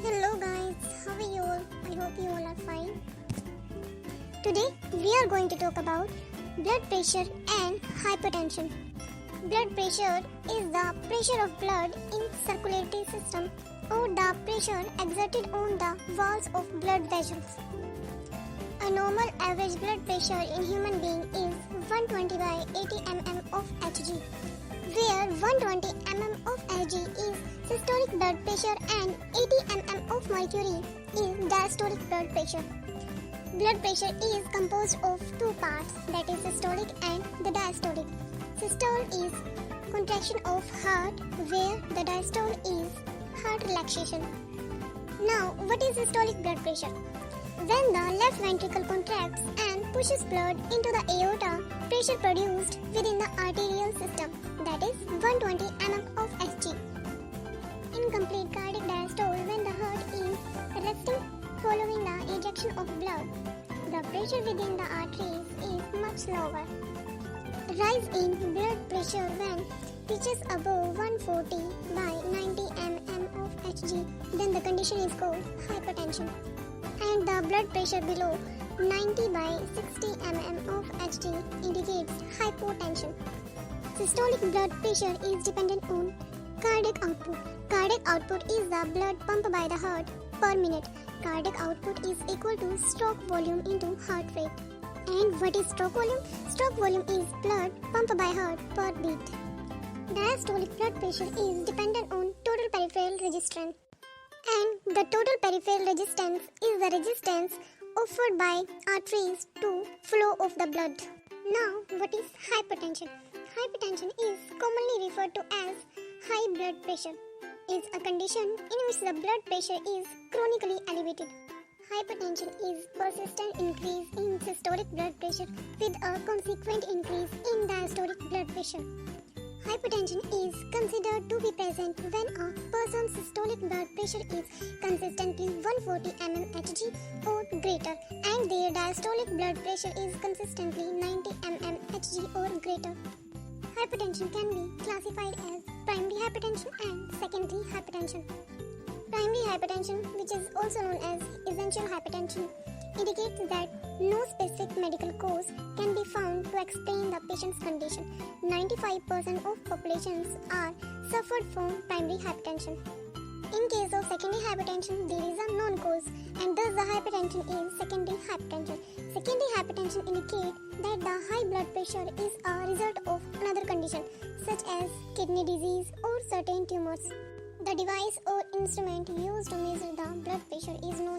Hello guys, how are you all? I hope you all are fine. Today we are going to talk about blood pressure and hypertension. Blood pressure is the pressure of blood in circulatory system or the pressure exerted on the walls of blood vessels. A normal average blood pressure in human being is 120 by 80 mm of Hg, where 120 mm of Hg is systolic blood pressure and 80 mm of mercury is diastolic blood pressure. Blood pressure is composed of two parts, that is systolic and the diastolic. Systole is contraction of heart, where the diastole is heart relaxation. Now, what is systolic blood pressure? When the left ventricle contracts and pushes blood into the aorta, pressure produced within the arterial system, that is 120 mm of Hg. Incomplete cardiac diastole when the heart is resting following the ejection of blood. The pressure within the arteries is much lower. Rise in blood pressure when reaches above 140 by 90 mm of Hg, then the condition is called hypertension. And the blood pressure below 90 by 60 mm of Hg indicates hypotension. Systolic blood pressure is dependent on cardiac output. Cardiac output is the blood pumped by the heart per minute. Cardiac output is equal to stroke volume into heart rate. And what is stroke volume? Stroke volume is blood pumped by heart per beat. Diastolic blood pressure is dependent on total peripheral resistance. And the total peripheral resistance is the resistance offered by arteries to flow of the blood. Now, what is hypertension? Hypertension is commonly referred to as high blood pressure. Is a condition in which the blood pressure is chronically elevated. Hypertension is persistent increase in systolic blood pressure with a consequent increase in diastolic blood pressure. Hypertension is considered to be present when a person's systolic blood pressure is consistently 140 mm Hg or greater and their diastolic blood pressure is consistently 90 mm Hg or greater. Hypertension can be classified as primary hypertension and secondary hypertension. Primary hypertension, which is also known as essential hypertension, indicates that no specific medical cause can be found to explain the patient's condition. 95% of populations are suffered from primary hypertension. In case of secondary hypertension, there is a known cause and thus the hypertension is secondary hypertension. Secondary hypertension indicates that the high blood pressure is a result of another condition such as kidney disease or certain tumors. The device or instrument used to measure the blood pressure is known